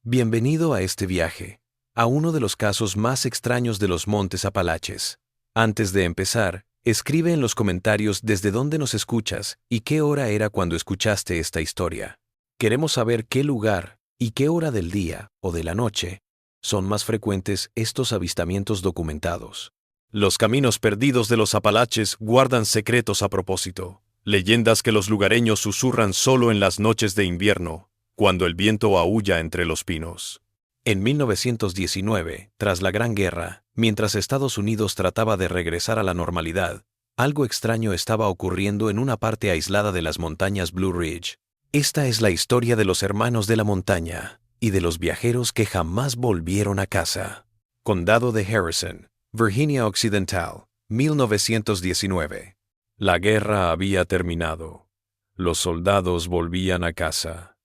Bienvenido a este viaje, a uno de los casos más extraños de los Montes Apalaches. Antes de empezar, escribe en los comentarios desde dónde nos escuchas y qué hora era cuando escuchaste esta historia. Queremos saber qué lugar y qué hora del día o de la noche son más frecuentes estos avistamientos documentados. Los caminos perdidos de los Apalaches guardan secretos a propósito, leyendas que los lugareños susurran solo en las noches de invierno, cuando el viento aúlla entre los pinos. En 1919, tras la Gran Guerra, mientras Estados Unidos trataba de regresar a la normalidad, algo extraño estaba ocurriendo en una parte aislada de las montañas Blue Ridge. Esta es la historia de los hermanos de la montaña y de los viajeros que jamás volvieron a casa. Condado de Harrison, Virginia Occidental, 1919. La guerra había terminado. Los soldados volvían a casa.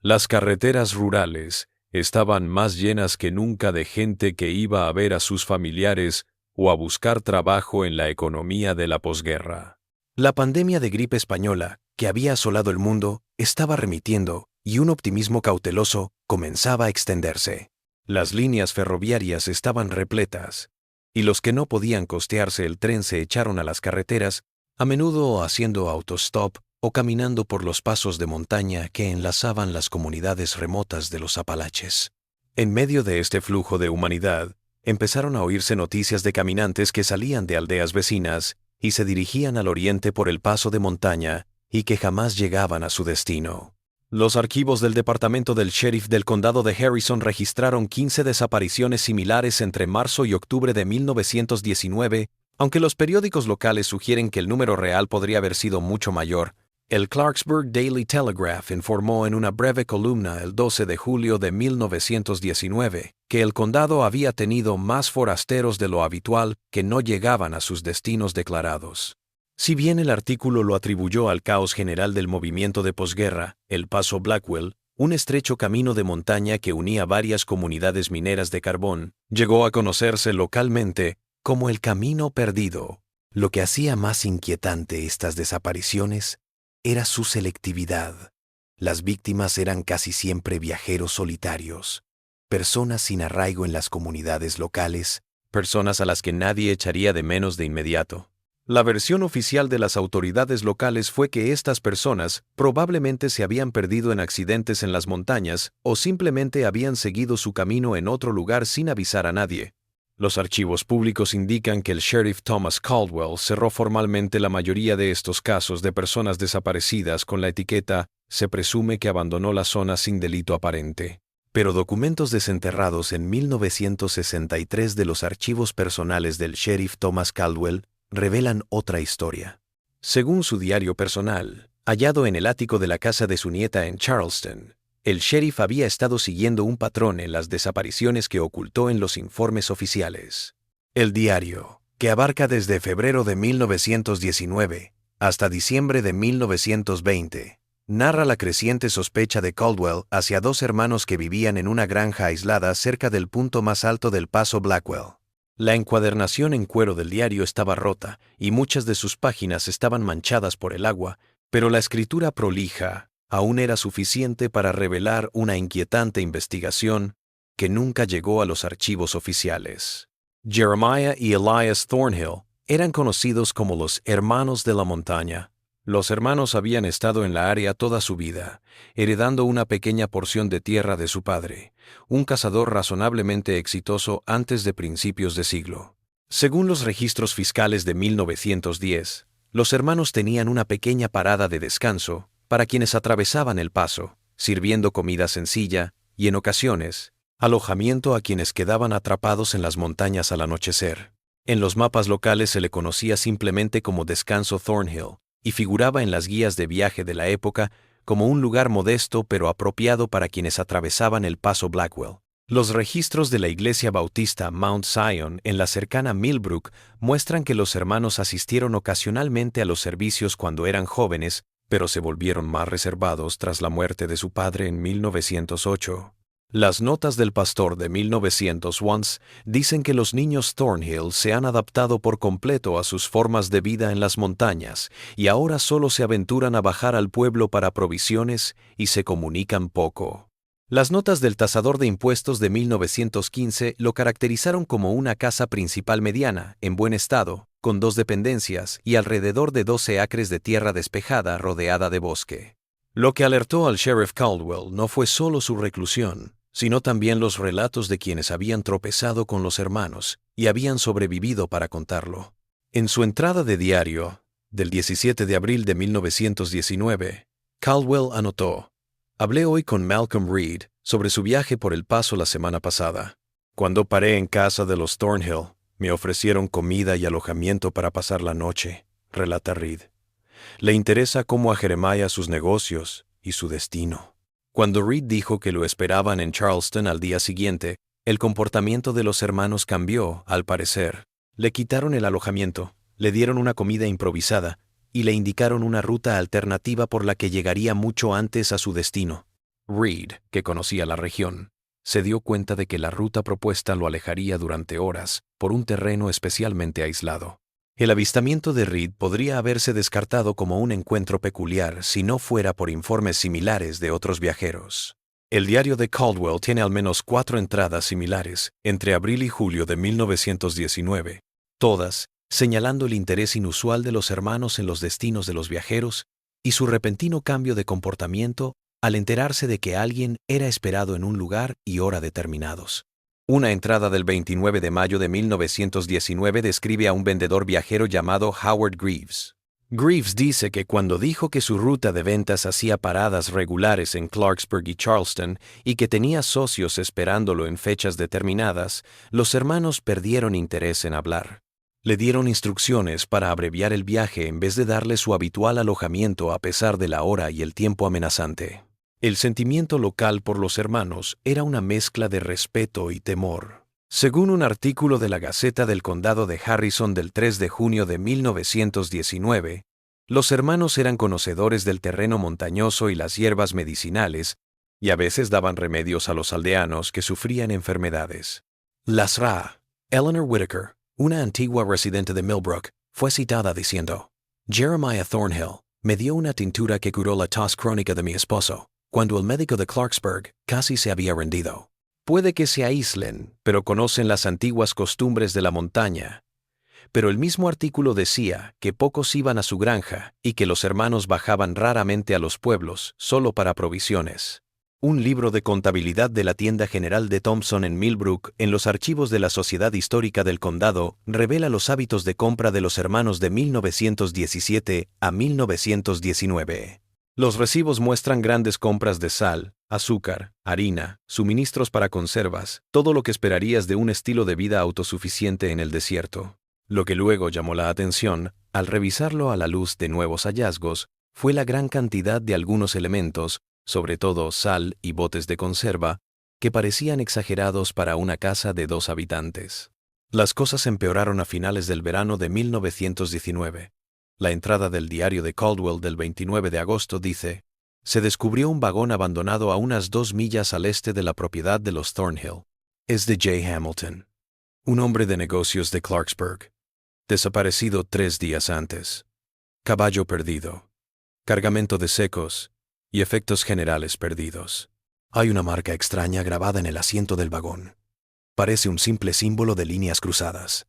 Las carreteras rurales estaban más llenas que nunca de gente que iba a ver a sus familiares o a buscar trabajo en la economía de la posguerra. La pandemia de gripe española, que había asolado el mundo, estaba remitiendo y un optimismo cauteloso comenzaba a extenderse. Las líneas ferroviarias estaban repletas, y los que no podían costearse el tren se echaron a las carreteras, a menudo haciendo autostop o caminando por los pasos de montaña que enlazaban las comunidades remotas de los Apalaches. En medio de este flujo de humanidad, empezaron a oírse noticias de caminantes que salían de aldeas vecinas y se dirigían al oriente por el paso de montaña y que jamás llegaban a su destino. Los archivos del Departamento del Sheriff del Condado de Harrison registraron 15 desapariciones similares entre marzo y octubre de 1919, aunque los periódicos locales sugieren que el número real podría haber sido mucho mayor. El Clarksburg Daily Telegraph informó en una breve columna el 12 de julio de 1919 que el condado había tenido más forasteros de lo habitual que no llegaban a sus destinos declarados. Si bien el artículo lo atribuyó al caos general del movimiento de posguerra, el Paso Blackwell, un estrecho camino de montaña que unía varias comunidades mineras de carbón, llegó a conocerse localmente como el Camino Perdido. Lo que hacía más inquietante estas desapariciones era su selectividad. Las víctimas eran casi siempre viajeros solitarios, personas sin arraigo en las comunidades locales, personas a las que nadie echaría de menos de inmediato. La versión oficial de las autoridades locales fue que estas personas probablemente se habían perdido en accidentes en las montañas o simplemente habían seguido su camino en otro lugar sin avisar a nadie. Los archivos públicos indican que el sheriff Thomas Caldwell cerró formalmente la mayoría de estos casos de personas desaparecidas con la etiqueta «Se presume que abandonó la zona sin delito aparente». Pero documentos desenterrados en 1963 de los archivos personales del sheriff Thomas Caldwell revelan otra historia. Según su diario personal, hallado en el ático de la casa de su nieta en Charleston, el sheriff había estado siguiendo un patrón en las desapariciones que ocultó en los informes oficiales. El diario, que abarca desde febrero de 1919 hasta diciembre de 1920, narra la creciente sospecha de Caldwell hacia dos hermanos que vivían en una granja aislada cerca del punto más alto del Paso Blackwell. La encuadernación en cuero del diario estaba rota y muchas de sus páginas estaban manchadas por el agua, pero la escritura prolija aún era suficiente para revelar una inquietante investigación que nunca llegó a los archivos oficiales. Jeremiah y Elias Thornhill eran conocidos como los hermanos de la montaña. Los hermanos habían estado en la área toda su vida, heredando una pequeña porción de tierra de su padre, un cazador razonablemente exitoso antes de principios de siglo. Según los registros fiscales de 1910, los hermanos tenían una pequeña parada de descanso para quienes atravesaban el paso, sirviendo comida sencilla y, en ocasiones, alojamiento a quienes quedaban atrapados en las montañas al anochecer. En los mapas locales se le conocía simplemente como Descanso Thornhill y figuraba en las guías de viaje de la época como un lugar modesto pero apropiado para quienes atravesaban el Paso Blackwell. Los registros de la iglesia bautista Mount Zion en la cercana Millbrook muestran que los hermanos asistieron ocasionalmente a los servicios cuando eran jóvenes, pero se volvieron más reservados tras la muerte de su padre en 1908. Las notas del pastor de 1901 dicen que los niños Thornhill se han adaptado por completo a sus formas de vida en las montañas y ahora solo se aventuran a bajar al pueblo para provisiones y se comunican poco. Las notas del tasador de impuestos de 1915 lo caracterizaron como una casa principal mediana, en buen estado, con 2 dependencias y alrededor de 12 acres de tierra despejada rodeada de bosque. Lo que alertó al sheriff Caldwell no fue solo su reclusión, sino también los relatos de quienes habían tropezado con los hermanos y habían sobrevivido para contarlo. En su entrada de diario, del 17 de abril de 1919, Caldwell anotó: «Hablé hoy con Malcolm Reed sobre su viaje por El Paso la semana pasada. Cuando paré en casa de los Thornhill, me ofrecieron comida y alojamiento para pasar la noche», relata Reed. Le interesa cómo a Jeremiah sus negocios y su destino. Cuando Reed dijo que lo esperaban en Charleston al día siguiente, el comportamiento de los hermanos cambió, al parecer. Le quitaron el alojamiento, le dieron una comida improvisada y le indicaron una ruta alternativa por la que llegaría mucho antes a su destino. Reed, que conocía la región, se dio cuenta de que la ruta propuesta lo alejaría durante horas por un terreno especialmente aislado. El avistamiento de Reed podría haberse descartado como un encuentro peculiar si no fuera por informes similares de otros viajeros. El diario de Caldwell tiene al menos 4 entradas similares entre abril y julio de 1919, todas señalando el interés inusual de los hermanos en los destinos de los viajeros y su repentino cambio de comportamiento al enterarse de que alguien era esperado en un lugar y hora determinados. Una entrada del 29 de mayo de 1919 describe a un vendedor viajero llamado Howard Greaves. Greaves dice que cuando dijo que su ruta de ventas hacía paradas regulares en Clarksburg y Charleston y que tenía socios esperándolo en fechas determinadas, los hermanos perdieron interés en hablar. Le dieron instrucciones para abreviar el viaje en vez de darle su habitual alojamiento a pesar de la hora y el tiempo amenazante. El sentimiento local por los hermanos era una mezcla de respeto y temor. Según un artículo de la Gaceta del Condado de Harrison del 3 de junio de 1919, los hermanos eran conocedores del terreno montañoso y las hierbas medicinales, y a veces daban remedios a los aldeanos que sufrían enfermedades. Lasra, Eleanor Whitaker, una antigua residente de Millbrook, fue citada diciendo: «Jeremiah Thornhill me dio una tintura que curó la tos crónica de mi esposo, cuando el médico de Clarksburg casi se había rendido. Puede que se aíslen, pero conocen las antiguas costumbres de la montaña». Pero el mismo artículo decía que pocos iban a su granja y que los hermanos bajaban raramente a los pueblos, solo para provisiones. Un libro de contabilidad de la tienda general de Thompson en Millbrook, en los archivos de la Sociedad Histórica del Condado, revela los hábitos de compra de los hermanos de 1917 a 1919. Los recibos muestran grandes compras de sal, azúcar, harina, suministros para conservas, todo lo que esperarías de un estilo de vida autosuficiente en el desierto. Lo que luego llamó la atención, al revisarlo a la luz de nuevos hallazgos, fue la gran cantidad de algunos elementos, sobre todo sal y botes de conserva, que parecían exagerados para una casa de 2 habitantes. Las cosas empeoraron a finales del verano de 1919. La entrada del diario de Caldwell del 29 de agosto dice: «Se descubrió un vagón abandonado a unas 2 millas al este de la propiedad de los Thornhill. Es de J. Hamilton, un hombre de negocios de Clarksburg. Desaparecido 3 días antes. Caballo perdido. Cargamento de secos y efectos generales perdidos. Hay una marca extraña grabada en el asiento del vagón. Parece un simple símbolo de líneas cruzadas.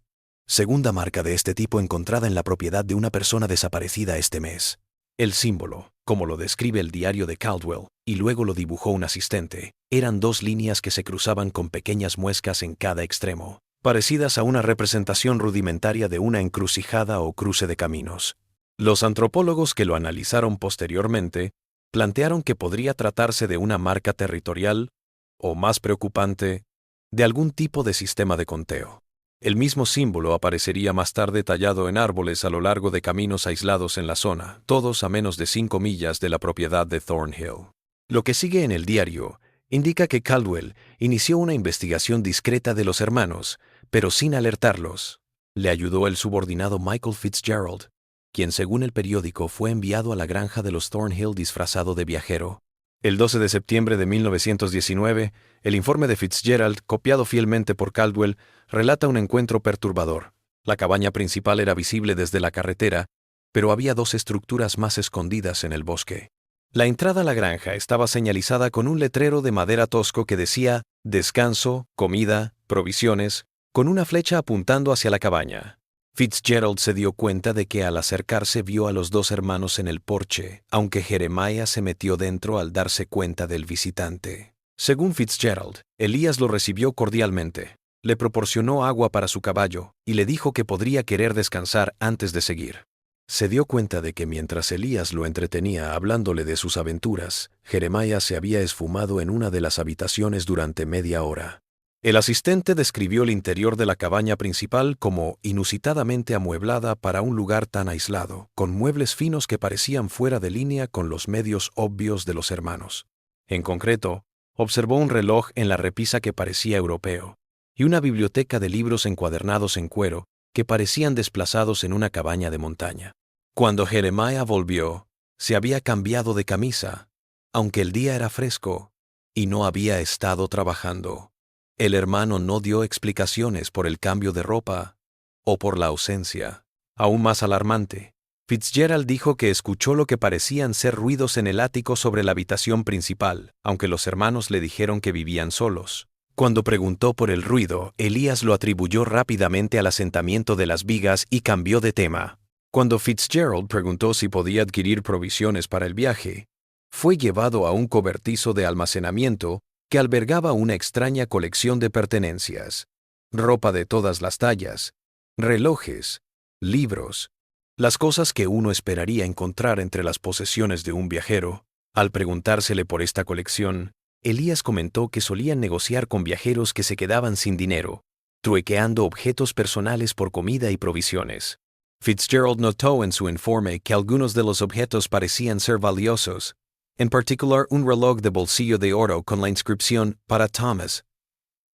Segunda marca de este tipo encontrada en la propiedad de una persona desaparecida este mes. El símbolo, como lo describe el diario de Caldwell, y luego lo dibujó un asistente, eran 2 líneas que se cruzaban con pequeñas muescas en cada extremo, parecidas a una representación rudimentaria de una encrucijada o cruce de caminos. Los antropólogos que lo analizaron posteriormente plantearon que podría tratarse de una marca territorial, o más preocupante, de algún tipo de sistema de conteo. El mismo símbolo aparecería más tarde tallado en árboles a lo largo de caminos aislados en la zona, todos a menos de 5 millas de la propiedad de Thornhill. Lo que sigue en el diario indica que Caldwell inició una investigación discreta de los hermanos, pero sin alertarlos. Le ayudó el subordinado Michael Fitzgerald, quien según el periódico fue enviado a la granja de los Thornhill disfrazado de viajero. El 12 de septiembre de 1919, el informe de Fitzgerald, copiado fielmente por Caldwell, relata un encuentro perturbador. La cabaña principal era visible desde la carretera, pero había 2 estructuras más escondidas en el bosque. La entrada a la granja estaba señalizada con un letrero de madera tosco que decía «Descanso, comida, provisiones», con una flecha apuntando hacia la cabaña. Fitzgerald se dio cuenta de que al acercarse vio a los dos hermanos en el porche, aunque Jeremiah se metió dentro al darse cuenta del visitante. Según Fitzgerald, Elías lo recibió cordialmente. Le proporcionó agua para su caballo y le dijo que podría querer descansar antes de seguir. Se dio cuenta de que mientras Elías lo entretenía hablándole de sus aventuras, Jeremiah se había esfumado en una de las habitaciones durante media hora. El asistente describió el interior de la cabaña principal como inusitadamente amueblada para un lugar tan aislado, con muebles finos que parecían fuera de línea con los medios obvios de los hermanos. En concreto, observó un reloj en la repisa que parecía europeo, y una biblioteca de libros encuadernados en cuero que parecían desplazados en una cabaña de montaña. Cuando Jeremiah volvió, se había cambiado de camisa, aunque el día era fresco, y no había estado trabajando. El hermano no dio explicaciones por el cambio de ropa o por la ausencia. Aún más alarmante, Fitzgerald dijo que escuchó lo que parecían ser ruidos en el ático sobre la habitación principal, aunque los hermanos le dijeron que vivían solos. Cuando preguntó por el ruido, Elías lo atribuyó rápidamente al asentamiento de las vigas y cambió de tema. Cuando Fitzgerald preguntó si podía adquirir provisiones para el viaje, fue llevado a un cobertizo de almacenamiento que albergaba una extraña colección de pertenencias, ropa de todas las tallas, relojes, libros, las cosas que uno esperaría encontrar entre las posesiones de un viajero. Al preguntársele por esta colección, Elías comentó que solían negociar con viajeros que se quedaban sin dinero, truequeando objetos personales por comida y provisiones. Fitzgerald notó en su informe que algunos de los objetos parecían ser valiosos, en particular un reloj de bolsillo de oro con la inscripción «Para Thomas».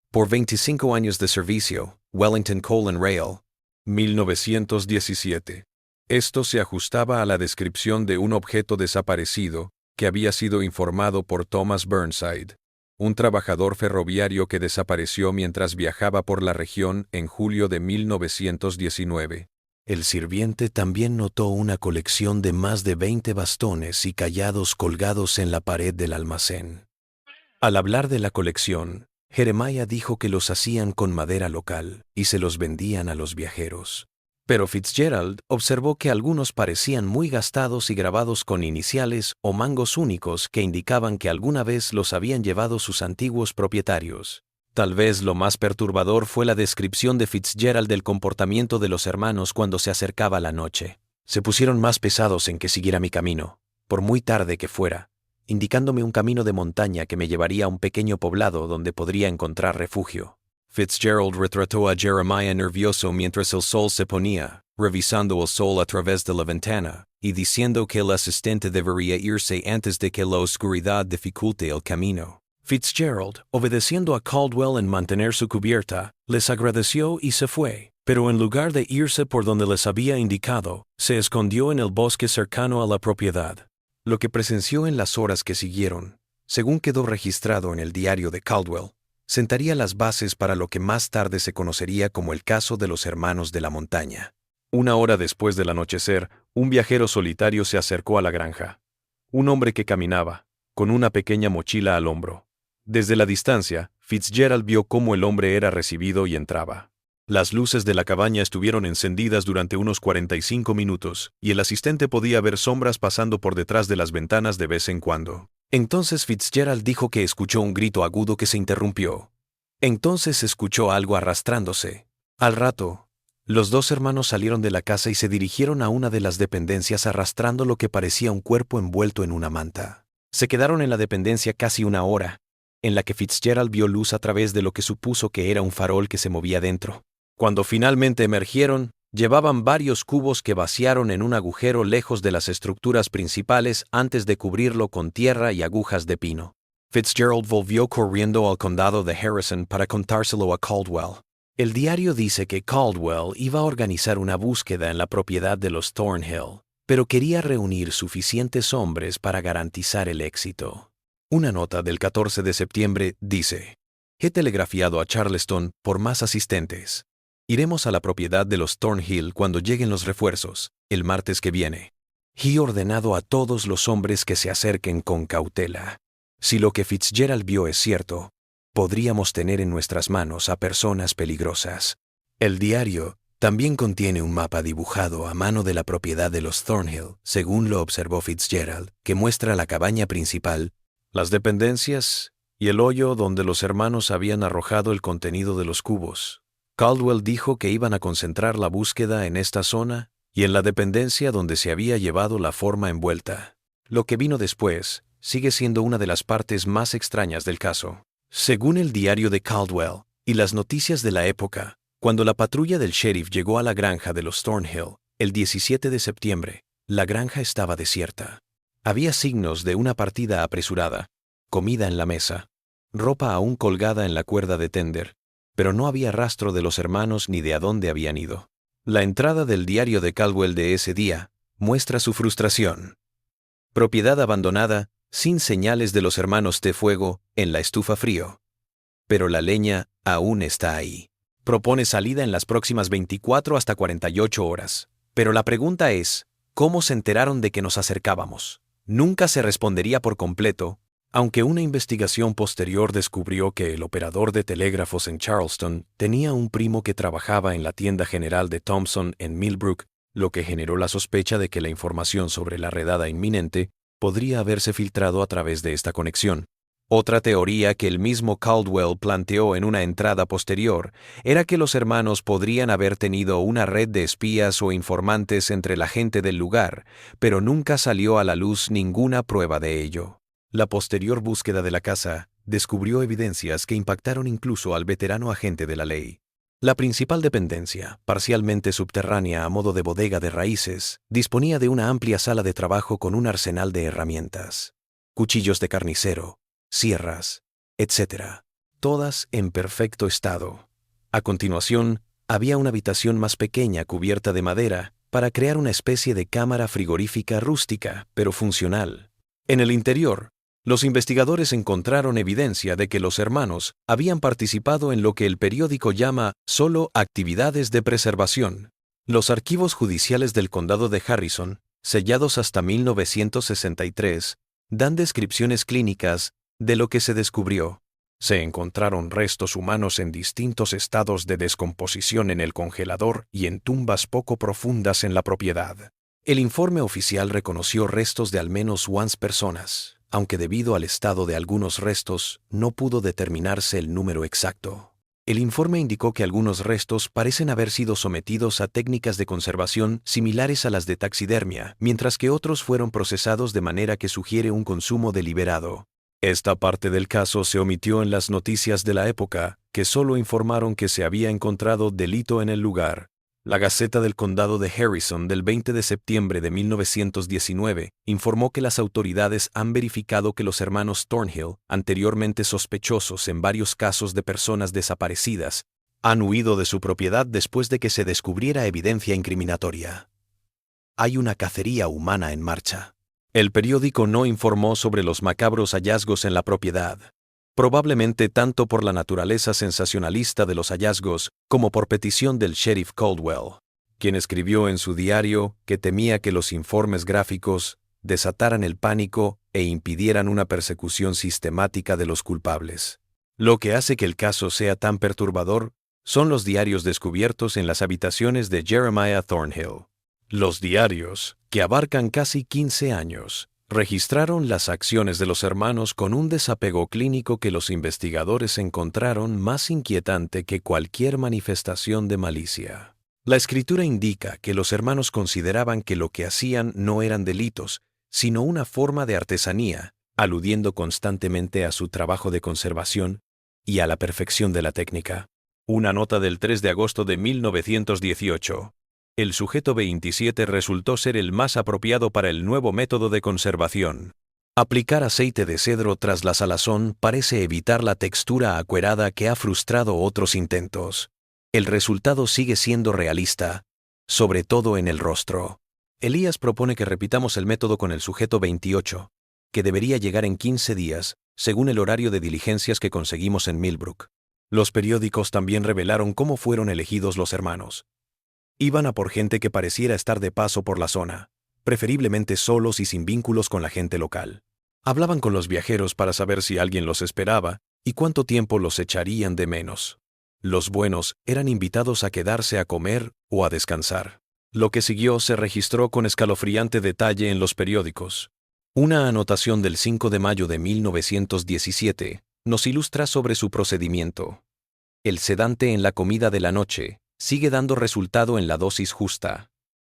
Por 25 años de servicio, Wellington Coal and Rail, 1917. Esto se ajustaba a la descripción de un objeto desaparecido que había sido informado por Thomas Burnside, un trabajador ferroviario que desapareció mientras viajaba por la región en julio de 1919. El sirviente también notó una colección de más de 20 bastones y callados colgados en la pared del almacén. Al hablar de la colección, Jeremiah dijo que los hacían con madera local y se los vendían a los viajeros. Pero Fitzgerald observó que algunos parecían muy gastados y grabados con iniciales o mangos únicos que indicaban que alguna vez los habían llevado sus antiguos propietarios. Tal vez lo más perturbador fue la descripción de Fitzgerald del comportamiento de los hermanos cuando se acercaba la noche. Se pusieron más pesados en que siguiera mi camino, por muy tarde que fuera, indicándome un camino de montaña que me llevaría a un pequeño poblado donde podría encontrar refugio. Fitzgerald retrató a Jeremiah nervioso mientras el sol se ponía, revisando el sol a través de la ventana, y diciendo que el asistente debería irse antes de que la oscuridad dificulte el camino. Fitzgerald, obedeciendo a Caldwell en mantener su cubierta, les agradeció y se fue, pero en lugar de irse por donde les había indicado, se escondió en el bosque cercano a la propiedad. Lo que presenció en las horas que siguieron, según quedó registrado en el diario de Caldwell, sentaría las bases para lo que más tarde se conocería como el caso de los hermanos de la montaña. Una hora después del anochecer, un viajero solitario se acercó a la granja. Un hombre que caminaba, con una pequeña mochila al hombro. Desde la distancia, Fitzgerald vio cómo el hombre era recibido y entraba. Las luces de la cabaña estuvieron encendidas durante unos 45 minutos, y el asistente podía ver sombras pasando por detrás de las ventanas de vez en cuando. Entonces Fitzgerald dijo que escuchó un grito agudo que se interrumpió. Entonces escuchó algo arrastrándose. Al rato, los dos hermanos salieron de la casa y se dirigieron a una de las dependencias arrastrando lo que parecía un cuerpo envuelto en una manta. Se quedaron en la dependencia casi una hora, en la que Fitzgerald vio luz a través de lo que supuso que era un farol que se movía dentro. Cuando finalmente emergieron, llevaban varios cubos que vaciaron en un agujero lejos de las estructuras principales antes de cubrirlo con tierra y agujas de pino. Fitzgerald volvió corriendo al condado de Harrison para contárselo a Caldwell. El diario dice que Caldwell iba a organizar una búsqueda en la propiedad de los Thornhill, pero quería reunir suficientes hombres para garantizar el éxito. Una nota del 14 de septiembre dice: «He telegrafiado a Charleston por más asistentes. Iremos a la propiedad de los Thornhill cuando lleguen los refuerzos, el martes que viene. He ordenado a todos los hombres que se acerquen con cautela. Si lo que Fitzgerald vio es cierto, podríamos tener en nuestras manos a personas peligrosas. El diario también contiene un mapa dibujado a mano de la propiedad de los Thornhill, según lo observó Fitzgerald, que muestra la cabaña principal, las dependencias y el hoyo donde los hermanos habían arrojado el contenido de los cubos. Caldwell dijo que iban a concentrar la búsqueda en esta zona y en la dependencia donde se había llevado la forma envuelta. Lo que vino después sigue siendo una de las partes más extrañas del caso. Según el diario de Caldwell y las noticias de la época, cuando la patrulla del sheriff llegó a la granja de los Thornhill, el 17 de septiembre, la granja estaba desierta. Había signos de una partida apresurada, comida en la mesa, ropa aún colgada en la cuerda de tender, pero no había rastro de los hermanos ni de a dónde habían ido. La entrada del diario de Caldwell de ese día muestra su frustración. Propiedad abandonada, sin señales de los hermanos de fuego, en la estufa frío. Pero la leña aún está ahí. Propone salida en las próximas 24 hasta 48 horas. Pero la pregunta es, ¿cómo se enteraron de que nos acercábamos? Nunca se respondería por completo, aunque una investigación posterior descubrió que el operador de telégrafos en Charleston tenía un primo que trabajaba en la tienda general de Thompson en Millbrook, lo que generó la sospecha de que la información sobre la redada inminente podría haberse filtrado a través de esta conexión. Otra teoría que el mismo Caldwell planteó en una entrada posterior era que los hermanos podrían haber tenido una red de espías o informantes entre la gente del lugar, pero nunca salió a la luz ninguna prueba de ello. La posterior búsqueda de la casa descubrió evidencias que impactaron incluso al veterano agente de la ley. La principal dependencia, parcialmente subterránea a modo de bodega de raíces, disponía de una amplia sala de trabajo con un arsenal de herramientas, cuchillos de carnicero, sierras, etc., todas en perfecto estado. A continuación, había una habitación más pequeña cubierta de madera para crear una especie de cámara frigorífica rústica, pero funcional. En el interior, los investigadores encontraron evidencia de que los hermanos habían participado en lo que el periódico llama solo actividades de preservación. Los archivos judiciales del condado de Harrison, sellados hasta 1963, dan descripciones clínicas de lo que se descubrió. Se encontraron restos humanos en distintos estados de descomposición en el congelador y en tumbas poco profundas en la propiedad. El informe oficial reconoció restos de al menos 11 personas, aunque debido al estado de algunos restos no pudo determinarse el número exacto. El informe indicó que algunos restos parecen haber sido sometidos a técnicas de conservación similares a las de taxidermia, mientras que otros fueron procesados de manera que sugiere un consumo deliberado. Esta parte del caso se omitió en las noticias de la época, que solo informaron que se había encontrado delito en el lugar. La Gaceta del Condado de Harrison del 20 de septiembre de 1919 informó que las autoridades han verificado que los hermanos Thornhill, anteriormente sospechosos en varios casos de personas desaparecidas, han huido de su propiedad después de que se descubriera evidencia incriminatoria. Hay una cacería humana en marcha. El periódico no informó sobre los macabros hallazgos en la propiedad, probablemente tanto por la naturaleza sensacionalista de los hallazgos como por petición del sheriff Caldwell, quien escribió en su diario que temía que los informes gráficos desataran el pánico e impidieran una persecución sistemática de los culpables. Lo que hace que el caso sea tan perturbador son los diarios descubiertos en las habitaciones de Jeremiah Thornhill. Los diarios, que abarcan casi 15 años, registraron las acciones de los hermanos con un desapego clínico que los investigadores encontraron más inquietante que cualquier manifestación de malicia. La escritura indica que los hermanos consideraban que lo que hacían no eran delitos, sino una forma de artesanía, aludiendo constantemente a su trabajo de conservación y a la perfección de la técnica. Una nota del 3 de agosto de 1918. El sujeto 27 resultó ser el más apropiado para el nuevo método de conservación. Aplicar aceite de cedro tras la salazón parece evitar la textura acuerada que ha frustrado otros intentos. El resultado sigue siendo realista, sobre todo en el rostro. Elías propone que repitamos el método con el sujeto 28, que debería llegar en 15 días, según el horario de diligencias que conseguimos en Millbrook. Los periódicos también revelaron cómo fueron elegidos los hermanos. Iban a por gente que pareciera estar de paso por la zona, preferiblemente solos y sin vínculos con la gente local. Hablaban con los viajeros para saber si alguien los esperaba y cuánto tiempo los echarían de menos. Los buenos eran invitados a quedarse a comer o a descansar. Lo que siguió se registró con escalofriante detalle en los periódicos. Una anotación del 5 de mayo de 1917 nos ilustra sobre su procedimiento. El sedante en la comida de la noche sigue dando resultado en la dosis justa.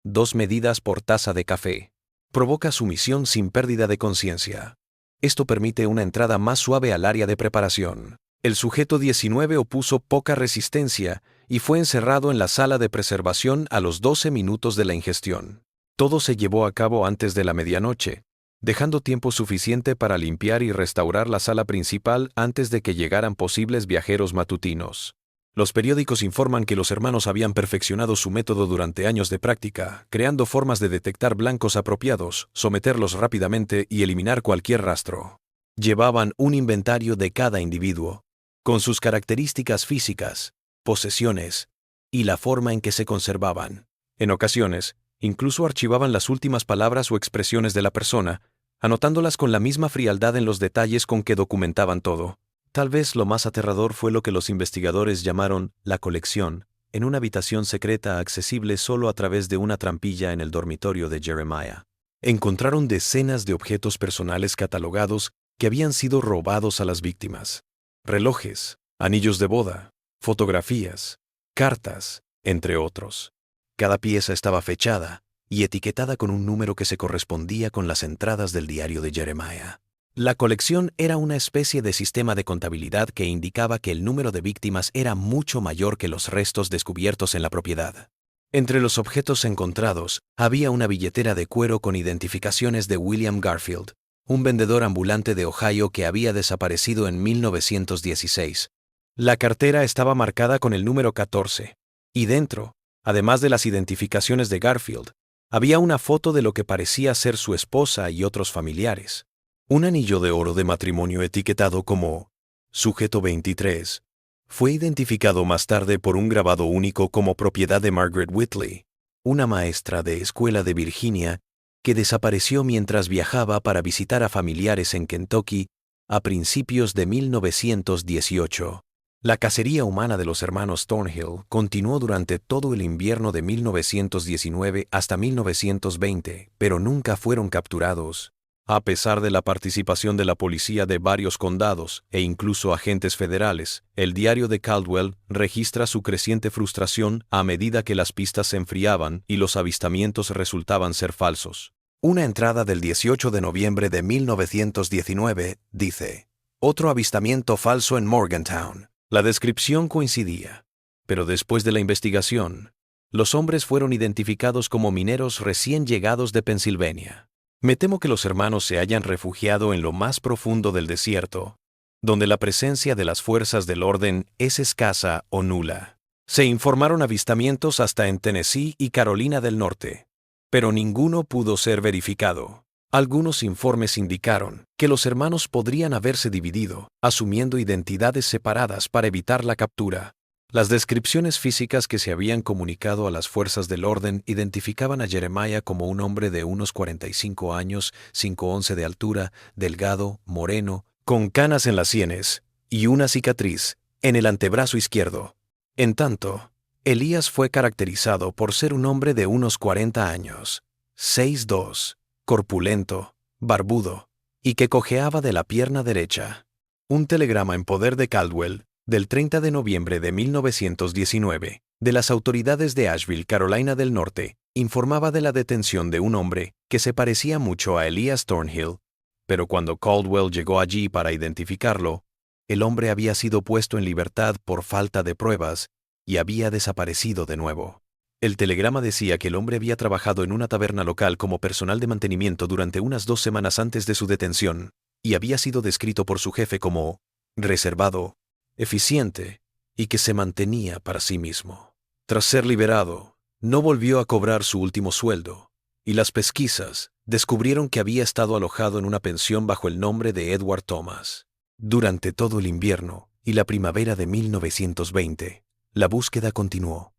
2 medidas por taza de café. Provoca sumisión sin pérdida de conciencia. Esto permite una entrada más suave al área de preparación. El sujeto 19 opuso poca resistencia y fue encerrado en la sala de preservación a los 12 minutos de la ingestión. Todo se llevó a cabo antes de la medianoche, dejando tiempo suficiente para limpiar y restaurar la sala principal antes de que llegaran posibles viajeros matutinos. Los periódicos informan que los hermanos habían perfeccionado su método durante años de práctica, creando formas de detectar blancos apropiados, someterlos rápidamente y eliminar cualquier rastro. Llevaban un inventario de cada individuo, con sus características físicas, posesiones y la forma en que se conservaban. En ocasiones, incluso archivaban las últimas palabras o expresiones de la persona, anotándolas con la misma frialdad en los detalles con que documentaban todo. Tal vez lo más aterrador fue lo que los investigadores llamaron la colección, en una habitación secreta accesible solo a través de una trampilla en el dormitorio de Jeremiah. Encontraron decenas de objetos personales catalogados que habían sido robados a las víctimas. Relojes, anillos de boda, fotografías, cartas, entre otros. Cada pieza estaba fechada y etiquetada con un número que se correspondía con las entradas del diario de Jeremiah. La colección era una especie de sistema de contabilidad que indicaba que el número de víctimas era mucho mayor que los restos descubiertos en la propiedad. Entre los objetos encontrados había una billetera de cuero con identificaciones de William Garfield, un vendedor ambulante de Ohio que había desaparecido en 1916. La cartera estaba marcada con el número 14, y dentro, además de las identificaciones de Garfield, había una foto de lo que parecía ser su esposa y otros familiares. Un anillo de oro de matrimonio etiquetado como Sujeto 23 fue identificado más tarde por un grabado único como propiedad de Margaret Whitley, una maestra de escuela de Virginia que desapareció mientras viajaba para visitar a familiares en Kentucky a principios de 1918. La cacería humana de los hermanos Thornhill continuó durante todo el invierno de 1919 hasta 1920, pero nunca fueron capturados. A pesar de la participación de la policía de varios condados e incluso agentes federales, el diario de Caldwell registra su creciente frustración a medida que las pistas se enfriaban y los avistamientos resultaban ser falsos. Una entrada del 18 de noviembre de 1919 dice: "Otro avistamiento falso en Morgantown". La descripción coincidía, pero después de la investigación, los hombres fueron identificados como mineros recién llegados de Pensilvania. Me temo que los hermanos se hayan refugiado en lo más profundo del desierto, donde la presencia de las fuerzas del orden es escasa o nula. Se informaron avistamientos hasta en Tennessee y Carolina del Norte, pero ninguno pudo ser verificado. Algunos informes indicaron que los hermanos podrían haberse dividido, asumiendo identidades separadas para evitar la captura. Las descripciones físicas que se habían comunicado a las fuerzas del orden identificaban a Jeremiah como un hombre de unos 45 años, 5'11" de altura, delgado, moreno, con canas en las sienes y una cicatriz en el antebrazo izquierdo. En tanto, Elías fue caracterizado por ser un hombre de unos 40 años, 6'2", corpulento, barbudo, y que cojeaba de la pierna derecha. Un telegrama en poder de Caldwell del 30 de noviembre de 1919, de las autoridades de Asheville, Carolina del Norte, informaba de la detención de un hombre que se parecía mucho a Elias Thornhill, pero cuando Caldwell llegó allí para identificarlo, el hombre había sido puesto en libertad por falta de pruebas y había desaparecido de nuevo. El telegrama decía que el hombre había trabajado en una taberna local como personal de mantenimiento durante unas 2 semanas antes de su detención y había sido descrito por su jefe como reservado, eficiente y que se mantenía para sí mismo. Tras ser liberado, no volvió a cobrar su último sueldo, y las pesquisas descubrieron que había estado alojado en una pensión bajo el nombre de Edward Thomas. Durante todo el invierno y la primavera de 1920, la búsqueda continuó.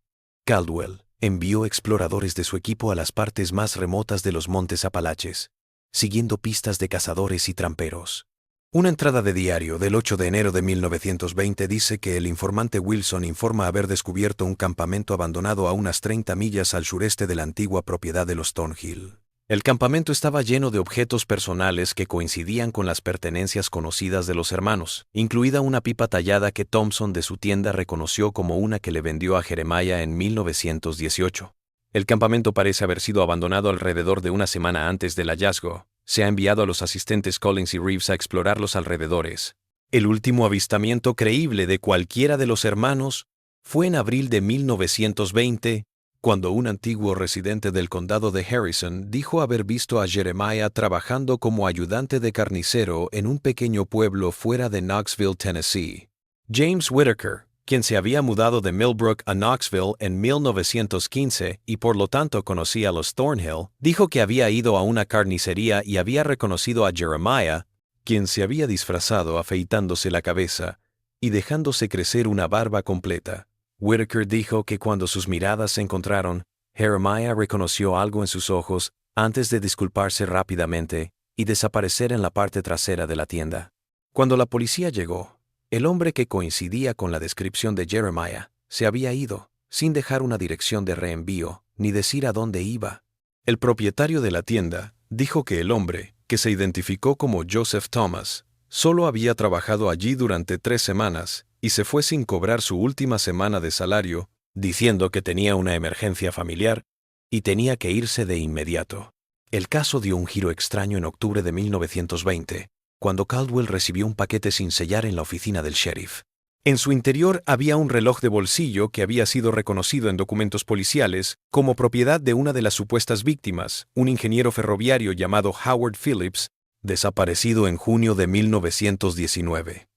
Caldwell envió exploradores de su equipo a las partes más remotas de los montes Apalaches, siguiendo pistas de cazadores y tramperos. Una entrada de diario del 8 de enero de 1920 dice que el informante Wilson informa haber descubierto un campamento abandonado a unas 30 millas al sureste de la antigua propiedad de los Thornhill. El campamento estaba lleno de objetos personales que coincidían con las pertenencias conocidas de los hermanos, incluida una pipa tallada que Thompson de su tienda reconoció como una que le vendió a Jeremiah en 1918. El campamento parece haber sido abandonado alrededor de una semana antes del hallazgo. Se ha enviado a los asistentes Collins y Reeves a explorar los alrededores. El último avistamiento creíble de cualquiera de los hermanos fue en abril de 1920, cuando un antiguo residente del condado de Harrison dijo haber visto a Jeremiah trabajando como ayudante de carnicero en un pequeño pueblo fuera de Knoxville, Tennessee. James Whitaker, quien se había mudado de Millbrook a Knoxville en 1915 y por lo tanto conocía a los Thornhill, dijo que había ido a una carnicería y había reconocido a Jeremiah, quien se había disfrazado afeitándose la cabeza y dejándose crecer una barba completa. Whitaker dijo que cuando sus miradas se encontraron, Jeremiah reconoció algo en sus ojos antes de disculparse rápidamente y desaparecer en la parte trasera de la tienda. Cuando la policía llegó, el hombre que coincidía con la descripción de Jeremiah se había ido, sin dejar una dirección de reenvío ni decir a dónde iba. El propietario de la tienda dijo que el hombre, que se identificó como Joseph Thomas, solo había trabajado allí durante 3 semanas y se fue sin cobrar su última semana de salario, diciendo que tenía una emergencia familiar y tenía que irse de inmediato. El caso dio un giro extraño en octubre de 1920, cuando Caldwell recibió un paquete sin sellar en la oficina del sheriff. En su interior había un reloj de bolsillo que había sido reconocido en documentos policiales como propiedad de una de las supuestas víctimas, un ingeniero ferroviario llamado Howard Phillips, desaparecido en junio de 1919.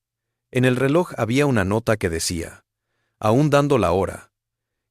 En el reloj había una nota que decía, aún dando la hora.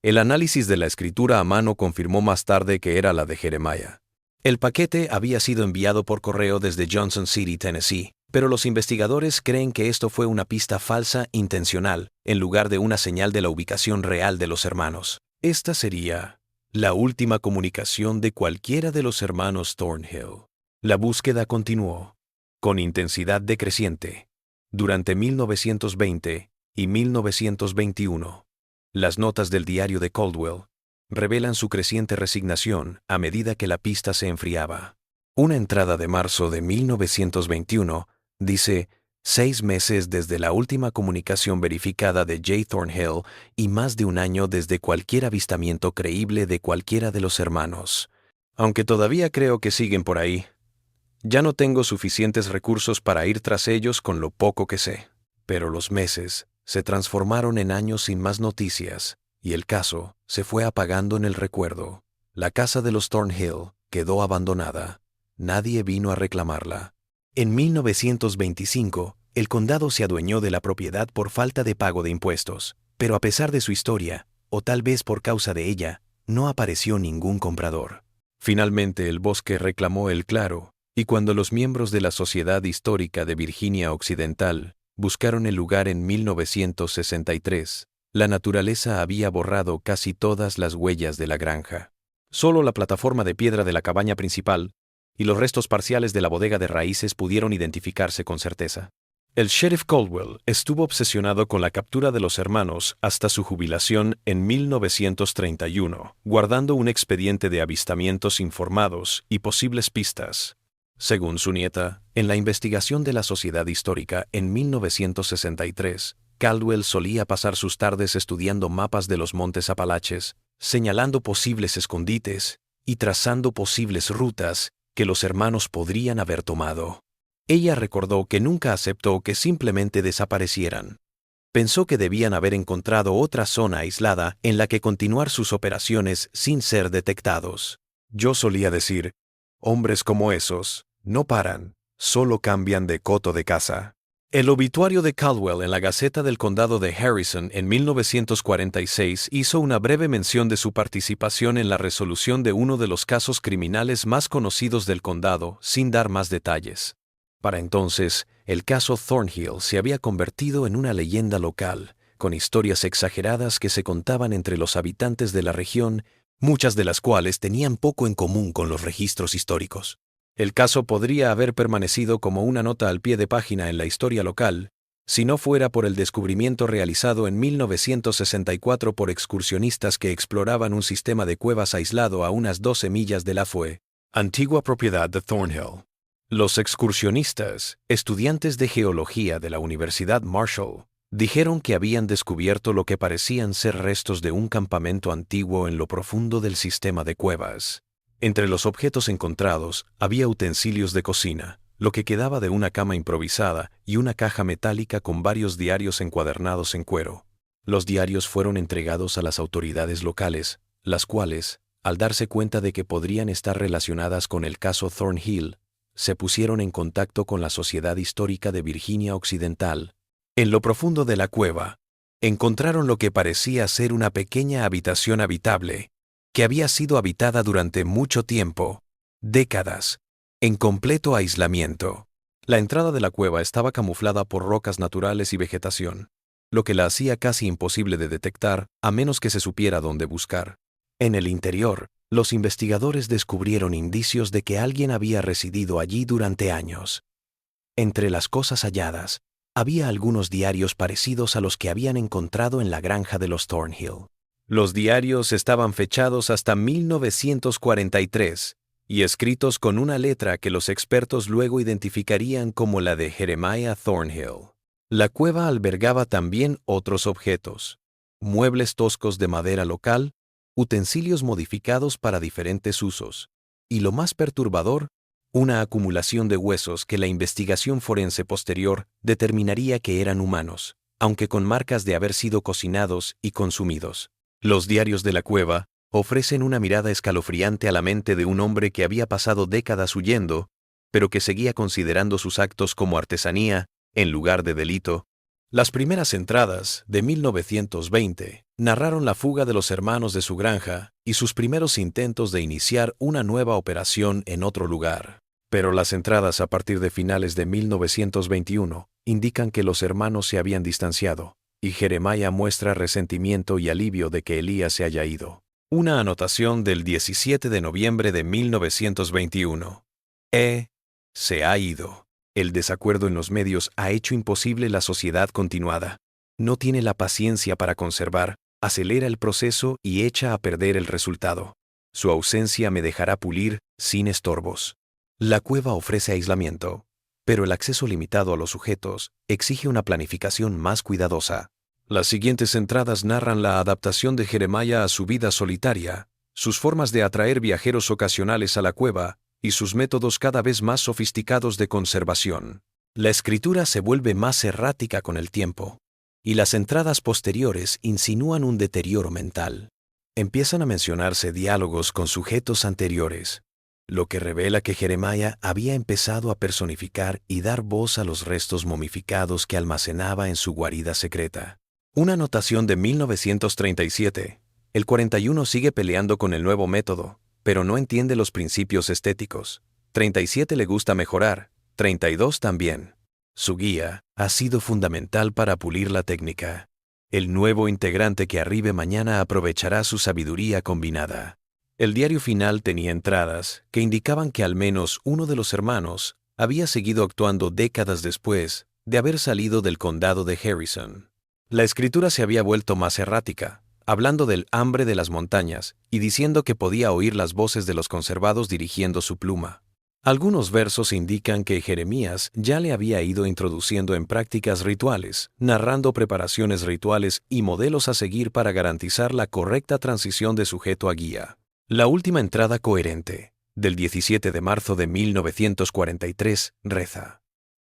El análisis de la escritura a mano confirmó más tarde que era la de Jeremiah. El paquete había sido enviado por correo desde Johnson City, Tennessee, pero los investigadores creen que esto fue una pista falsa intencional, en lugar de una señal de la ubicación real de los hermanos. Esta sería la última comunicación de cualquiera de los hermanos Thornhill. La búsqueda continuó, con intensidad decreciente, durante 1920 y 1921. Las notas del diario de Caldwell revelan su creciente resignación a medida que la pista se enfriaba. Una entrada de marzo de 1921 dice 6 meses desde la última comunicación verificada de J. Thornhill y más de un año desde cualquier avistamiento creíble de cualquiera de los hermanos. Aunque todavía creo que siguen por ahí, ya no tengo suficientes recursos para ir tras ellos con lo poco que sé. Pero los meses se transformaron en años sin más noticias, y el caso se fue apagando en el recuerdo. La casa de los Thornhill quedó abandonada. Nadie vino a reclamarla. En 1925, el condado se adueñó de la propiedad por falta de pago de impuestos, pero a pesar de su historia, o tal vez por causa de ella, no apareció ningún comprador. Finalmente el bosque reclamó el claro, y cuando los miembros de la Sociedad Histórica de Virginia Occidental buscaron el lugar en 1963, la naturaleza había borrado casi todas las huellas de la granja. Solo la plataforma de piedra de la cabaña principal y los restos parciales de la bodega de raíces pudieron identificarse con certeza. El sheriff Caldwell estuvo obsesionado con la captura de los hermanos hasta su jubilación en 1931, guardando un expediente de avistamientos informados y posibles pistas. Según su nieta, en la investigación de la Sociedad Histórica en 1963, Caldwell solía pasar sus tardes estudiando mapas de los montes Apalaches, señalando posibles escondites y trazando posibles rutas que los hermanos podrían haber tomado. Ella recordó que nunca aceptó que simplemente desaparecieran. Pensó que debían haber encontrado otra zona aislada en la que continuar sus operaciones sin ser detectados. Yo solía decir, hombres como esos no paran, solo cambian de coto de caza. El obituario de Caldwell en la Gaceta del Condado de Harrison en 1946 hizo una breve mención de su participación en la resolución de uno de los casos criminales más conocidos del condado, sin dar más detalles. Para entonces, el caso Thornhill se había convertido en una leyenda local, con historias exageradas que se contaban entre los habitantes de la región muchas de las cuales tenían poco en común con los registros históricos. El caso podría haber permanecido como una nota al pie de página en la historia local, si no fuera por el descubrimiento realizado en 1964 por excursionistas que exploraban un sistema de cuevas aislado a unas 12 millas de la Fue, antigua propiedad de Thornhill. Los excursionistas, estudiantes de geología de la Universidad Marshall, dijeron que habían descubierto lo que parecían ser restos de un campamento antiguo en lo profundo del sistema de cuevas. Entre los objetos encontrados había utensilios de cocina, lo que quedaba de una cama improvisada y una caja metálica con varios diarios encuadernados en cuero. Los diarios fueron entregados a las autoridades locales, las cuales, al darse cuenta de que podrían estar relacionadas con el caso Thornhill, se pusieron en contacto con la Sociedad Histórica de Virginia Occidental. En lo profundo de la cueva, encontraron lo que parecía ser una pequeña habitación habitable, que había sido habitada durante mucho tiempo, décadas, en completo aislamiento. La entrada de la cueva estaba camuflada por rocas naturales y vegetación, lo que la hacía casi imposible de detectar a menos que se supiera dónde buscar. En el interior, los investigadores descubrieron indicios de que alguien había residido allí durante años. Entre las cosas halladas, había algunos diarios parecidos a los que habían encontrado en la granja de los Thornhill. Los diarios estaban fechados hasta 1943 y escritos con una letra que los expertos luego identificarían como la de Jeremiah Thornhill. La cueva albergaba también otros objetos: muebles toscos de madera local, utensilios modificados para diferentes usos, y lo más perturbador, una acumulación de huesos que la investigación forense posterior determinaría que eran humanos, aunque con marcas de haber sido cocinados y consumidos. Los diarios de la cueva ofrecen una mirada escalofriante a la mente de un hombre que había pasado décadas huyendo, pero que seguía considerando sus actos como artesanía, en lugar de delito. Las primeras entradas, de 1920, narraron la fuga de los hermanos de su granja y sus primeros intentos de iniciar una nueva operación en otro lugar. Pero las entradas a partir de finales de 1921 indican que los hermanos se habían distanciado, y Jeremiah muestra resentimiento y alivio de que Elías se haya ido. Una anotación del 17 de noviembre de 1921. Se ha ido. El desacuerdo en los medios ha hecho imposible la sociedad continuada. No tiene la paciencia para conservar, acelera el proceso y echa a perder el resultado. Su ausencia me dejará pulir sin estorbos. La cueva ofrece aislamiento, pero el acceso limitado a los sujetos exige una planificación más cuidadosa. Las siguientes entradas narran la adaptación de Jeremiah a su vida solitaria, sus formas de atraer viajeros ocasionales a la cueva y sus métodos cada vez más sofisticados de conservación. La escritura se vuelve más errática con el tiempo, y las entradas posteriores insinúan un deterioro mental. Empiezan a mencionarse diálogos con sujetos anteriores, lo que revela que Jeremiah había empezado a personificar y dar voz a los restos momificados que almacenaba en su guarida secreta. Una anotación de 1937. El 41 sigue peleando con el nuevo método, pero no entiende los principios estéticos. 37 le gusta mejorar, 32 también. Su guía ha sido fundamental para pulir la técnica. El nuevo integrante que arribe mañana aprovechará su sabiduría combinada. El diario final tenía entradas que indicaban que al menos uno de los hermanos había seguido actuando décadas después de haber salido del condado de Harrison. La escritura se había vuelto más errática, hablando del hambre de las montañas y diciendo que podía oír las voces de los conservados dirigiendo su pluma. Algunos versos indican que Jeremías ya le había ido introduciendo en prácticas rituales, narrando preparaciones rituales y modelos a seguir para garantizar la correcta transición de sujeto a guía. La última entrada coherente, del 17 de marzo de 1943, reza: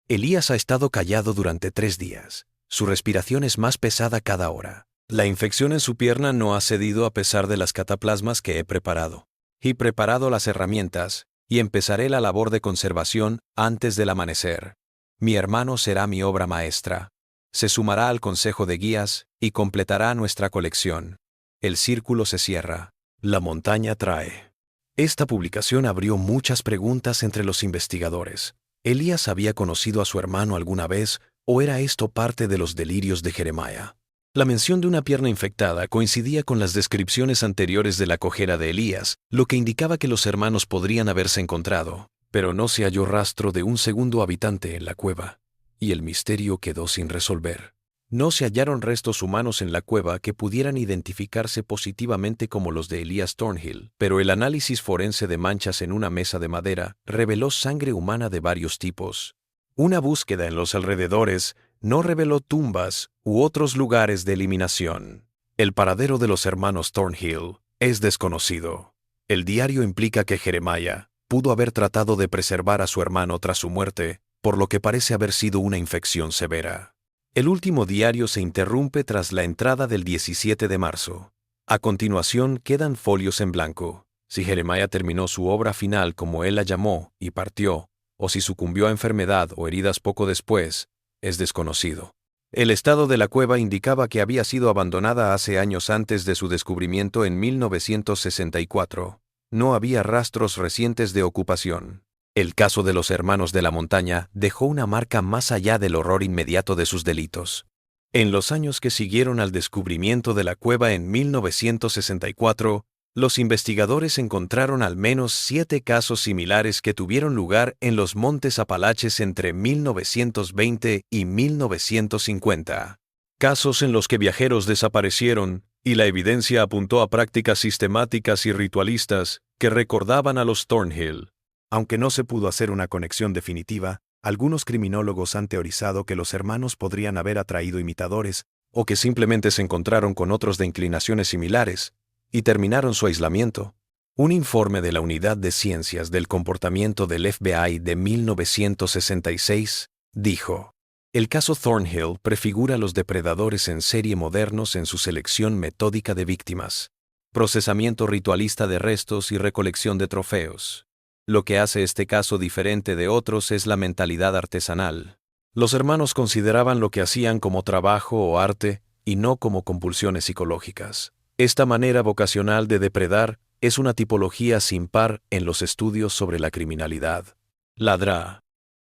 Elías ha estado callado durante 3 días. Su respiración es más pesada cada hora. La infección en su pierna no ha cedido a pesar de las cataplasmas que he preparado. He preparado las herramientas y empezaré la labor de conservación antes del amanecer. Mi hermano será mi obra maestra. Se sumará al consejo de guías y completará nuestra colección. El círculo se cierra. La montaña trae. Esta publicación abrió muchas preguntas entre los investigadores. ¿Elías había conocido a su hermano alguna vez o era esto parte de los delirios de Jeremiah? La mención de una pierna infectada coincidía con las descripciones anteriores de la cojera de Elías, lo que indicaba que los hermanos podrían haberse encontrado, pero no se halló rastro de un segundo habitante en la cueva, y el misterio quedó sin resolver. No se hallaron restos humanos en la cueva que pudieran identificarse positivamente como los de Elías Thornhill, pero el análisis forense de manchas en una mesa de madera reveló sangre humana de varios tipos. Una búsqueda en los alrededores no reveló tumbas u otros lugares de eliminación. El paradero de los hermanos Thornhill es desconocido. El diario implica que Jeremiah pudo haber tratado de preservar a su hermano tras su muerte, por lo que parece haber sido una infección severa. El último diario se interrumpe tras la entrada del 17 de marzo. A continuación quedan folios en blanco. Si Jeremiah terminó su obra final como él la llamó y partió, o si sucumbió a enfermedad o heridas poco después, es desconocido. El estado de la cueva indicaba que había sido abandonada hace años antes de su descubrimiento en 1964. No había rastros recientes de ocupación. El caso de los hermanos de la montaña dejó una marca más allá del horror inmediato de sus delitos. En los años que siguieron al descubrimiento de la cueva en 1964, los investigadores encontraron al menos 7 casos similares que tuvieron lugar en los Montes Apalaches entre 1920 y 1950. Casos en los que viajeros desaparecieron, y la evidencia apuntó a prácticas sistemáticas y ritualistas que recordaban a los Thornhill. Aunque no se pudo hacer una conexión definitiva, algunos criminólogos han teorizado que los hermanos podrían haber atraído imitadores, o que simplemente se encontraron con otros de inclinaciones similares, y terminaron su aislamiento. Un informe de la Unidad de Ciencias del Comportamiento del FBI de 1966 dijo: el caso Thornhill prefigura a los depredadores en serie modernos en su selección metódica de víctimas, procesamiento ritualista de restos y recolección de trofeos. Lo que hace este caso diferente de otros es la mentalidad artesanal. Los hermanos consideraban lo que hacían como trabajo o arte y no como compulsiones psicológicas. Esta manera vocacional de depredar es una tipología sin par en los estudios sobre la criminalidad. La DRA.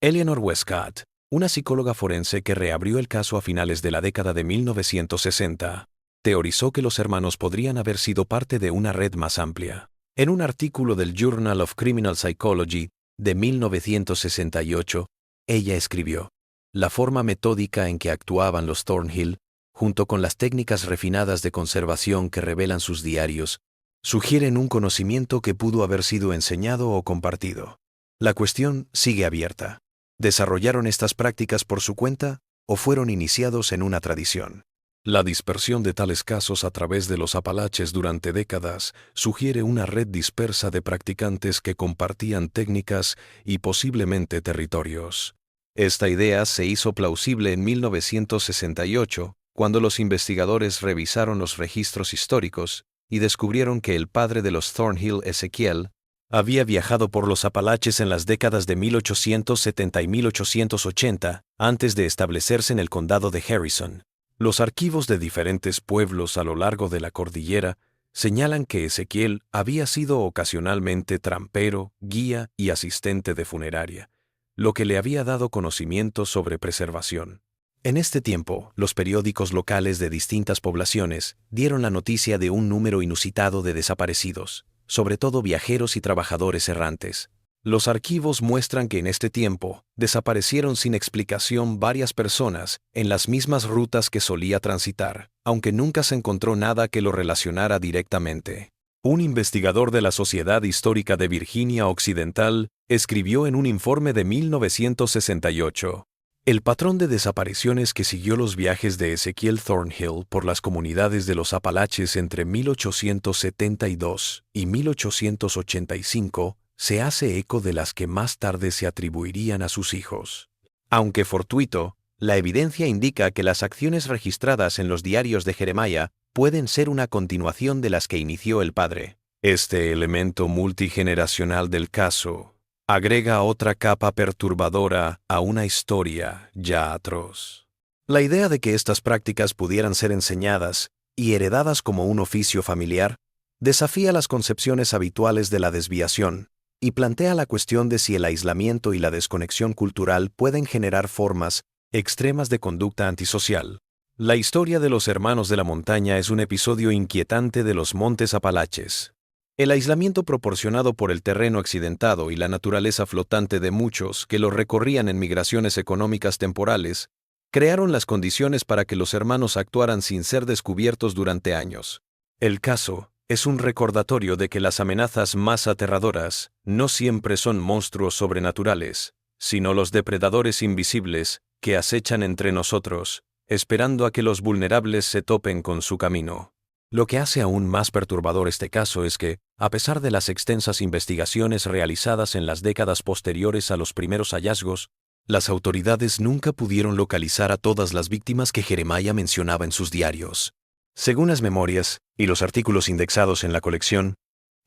Eleanor Westcott, una psicóloga forense que reabrió el caso a finales de la década de 1960, teorizó que los hermanos podrían haber sido parte de una red más amplia. En un artículo del Journal of Criminal Psychology de 1968, ella escribió: la forma metódica en que actuaban los Thornhill, junto con las técnicas refinadas de conservación que revelan sus diarios, sugieren un conocimiento que pudo haber sido enseñado o compartido. La cuestión sigue abierta. ¿Desarrollaron estas prácticas por su cuenta o fueron iniciados en una tradición? La dispersión de tales casos a través de los Apalaches durante décadas sugiere una red dispersa de practicantes que compartían técnicas y posiblemente territorios. Esta idea se hizo plausible en 1968, cuando los investigadores revisaron los registros históricos y descubrieron que el padre de los Thornhill, Ezequiel, había viajado por los Apalaches en las décadas de 1870 y 1880, antes de establecerse en el condado de Harrison. Los archivos de diferentes pueblos a lo largo de la cordillera señalan que Ezequiel había sido ocasionalmente trampero, guía y asistente de funeraria, lo que le había dado conocimiento sobre preservación. En este tiempo, los periódicos locales de distintas poblaciones dieron la noticia de un número inusitado de desaparecidos, sobre todo viajeros y trabajadores errantes. Los archivos muestran que en este tiempo desaparecieron sin explicación varias personas en las mismas rutas que solía transitar, aunque nunca se encontró nada que lo relacionara directamente. Un investigador de la Sociedad Histórica de Virginia Occidental escribió en un informe de 1968: el patrón de desapariciones que siguió los viajes de Ezequiel Thornhill por las comunidades de los Apalaches entre 1872 y 1885 se hace eco de las que más tarde se atribuirían a sus hijos. Aunque fortuito, la evidencia indica que las acciones registradas en los diarios de Jeremiah pueden ser una continuación de las que inició el padre. Este elemento multigeneracional del caso agrega otra capa perturbadora a una historia ya atroz. La idea de que estas prácticas pudieran ser enseñadas y heredadas como un oficio familiar desafía las concepciones habituales de la desviación y plantea la cuestión de si el aislamiento y la desconexión cultural pueden generar formas extremas de conducta antisocial. La historia de los hermanos de la montaña es un episodio inquietante de los Montes Apalaches. El aislamiento proporcionado por el terreno accidentado y la naturaleza flotante de muchos que lo recorrían en migraciones económicas temporales crearon las condiciones para que los hermanos actuaran sin ser descubiertos durante años. El caso es un recordatorio de que las amenazas más aterradoras no siempre son monstruos sobrenaturales, sino los depredadores invisibles que acechan entre nosotros, esperando a que los vulnerables se topen con su camino. Lo que hace aún más perturbador este caso es que, a pesar de las extensas investigaciones realizadas en las décadas posteriores a los primeros hallazgos, las autoridades nunca pudieron localizar a todas las víctimas que Jeremiah mencionaba en sus diarios. Según las memorias y los artículos indexados en la colección,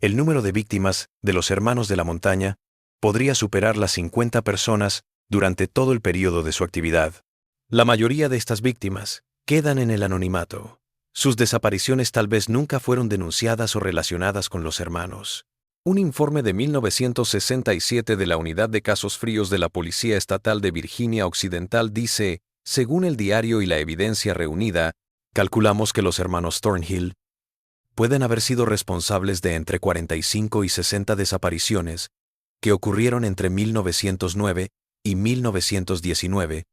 el número de víctimas de los hermanos de la montaña podría superar las 50 personas durante todo el periodo de su actividad. La mayoría de estas víctimas quedan en el anonimato. Sus desapariciones tal vez nunca fueron denunciadas o relacionadas con los hermanos. Un informe de 1967 de la Unidad de Casos Fríos de la Policía Estatal de Virginia Occidental dice, según el diario y la evidencia reunida, calculamos que los hermanos Thornhill pueden haber sido responsables de entre 45 y 60 desapariciones que ocurrieron entre 1909 y 1919,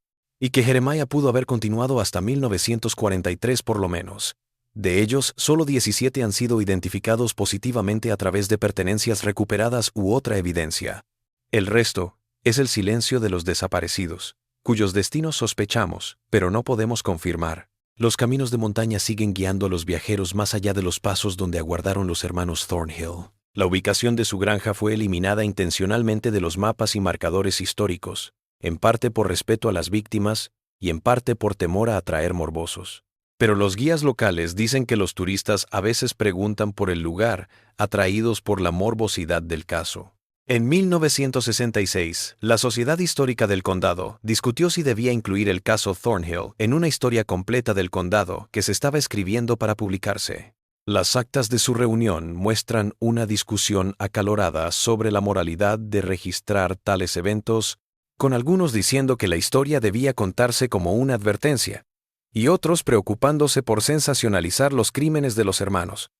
y que Jeremiah pudo haber continuado hasta 1943 por lo menos. De ellos, solo 17 han sido identificados positivamente a través de pertenencias recuperadas u otra evidencia. El resto es el silencio de los desaparecidos, cuyos destinos sospechamos, pero no podemos confirmar. Los caminos de montaña siguen guiando a los viajeros más allá de los pasos donde aguardaron los hermanos Thornhill. La ubicación de su granja fue eliminada intencionalmente de los mapas y marcadores históricos, en parte por respeto a las víctimas y en parte por temor a atraer morbosos. Pero los guías locales dicen que los turistas a veces preguntan por el lugar, atraídos por la morbosidad del caso. En 1966, la Sociedad Histórica del Condado discutió si debía incluir el caso Thornhill en una historia completa del condado que se estaba escribiendo para publicarse. Las actas de su reunión muestran una discusión acalorada sobre la moralidad de registrar tales eventos, con algunos diciendo que la historia debía contarse como una advertencia, y otros preocupándose por sensacionalizar los crímenes de los hermanos.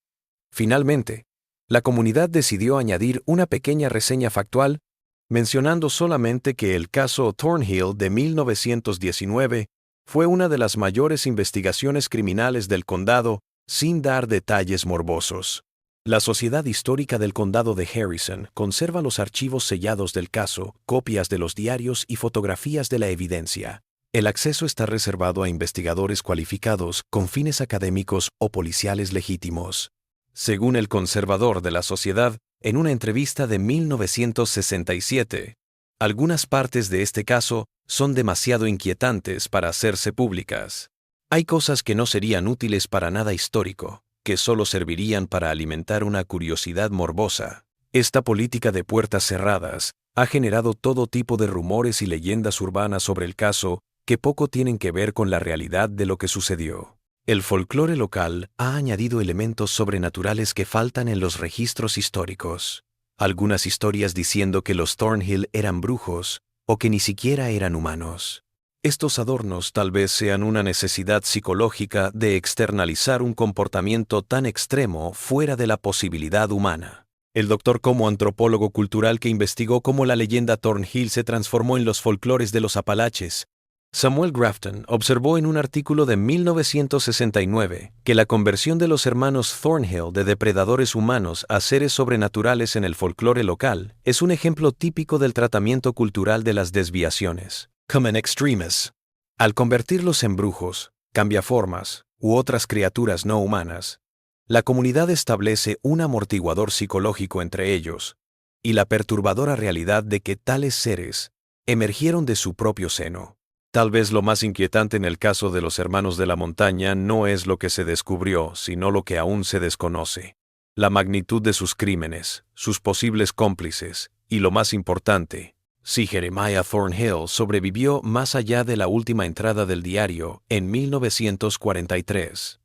Finalmente, la comunidad decidió añadir una pequeña reseña factual, mencionando solamente que el caso Thornhill de 1919 fue una de las mayores investigaciones criminales del condado, sin dar detalles morbosos. La Sociedad Histórica del Condado de Harrison conserva los archivos sellados del caso, copias de los diarios y fotografías de la evidencia. El acceso está reservado a investigadores cualificados con fines académicos o policiales legítimos. Según el conservador de la sociedad, en una entrevista de 1967, algunas partes de este caso son demasiado inquietantes para hacerse públicas. Hay cosas que no serían útiles para nada histórico, que solo servirían para alimentar una curiosidad morbosa. Esta política de puertas cerradas ha generado todo tipo de rumores y leyendas urbanas sobre el caso que poco tienen que ver con la realidad de lo que sucedió. El folclore local ha añadido elementos sobrenaturales que faltan en los registros históricos. Algunas historias diciendo que los Thornhill eran brujos o que ni siquiera eran humanos. Estos adornos tal vez sean una necesidad psicológica de externalizar un comportamiento tan extremo fuera de la posibilidad humana. El doctor como antropólogo cultural que investigó cómo la leyenda Thornhill se transformó en los folclores de los Apalaches, Samuel Grafton, observó en un artículo de 1969 que la conversión de los hermanos Thornhill de depredadores humanos a seres sobrenaturales en el folclore local es un ejemplo típico del tratamiento cultural de las desviaciones. Come in extremis. Al convertirlos en brujos, cambiaformas u otras criaturas no humanas, la comunidad establece un amortiguador psicológico entre ellos y la perturbadora realidad de que tales seres emergieron de su propio seno. Tal vez lo más inquietante en el caso de los hermanos de la montaña no es lo que se descubrió, sino lo que aún se desconoce. La magnitud de sus crímenes, sus posibles cómplices y, lo más importante, si Jeremiah Thornhill sobrevivió más allá de la última entrada del diario en 1943.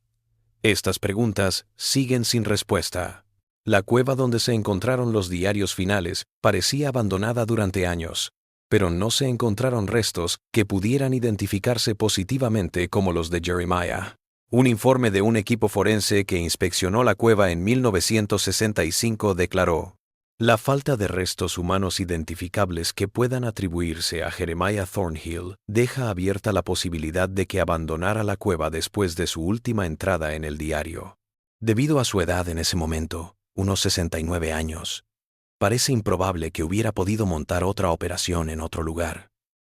Estas preguntas siguen sin respuesta. La cueva donde se encontraron los diarios finales parecía abandonada durante años. pero no se encontraron restos que pudieran identificarse positivamente como los de Jeremiah. Un informe de un equipo forense que inspeccionó la cueva en 1965 declaró: la falta de restos humanos identificables que puedan atribuirse a Jeremiah Thornhill deja abierta la posibilidad de que abandonara la cueva después de su última entrada en el diario. Debido a su edad en ese momento, unos 69 años, parece improbable que hubiera podido montar otra operación en otro lugar,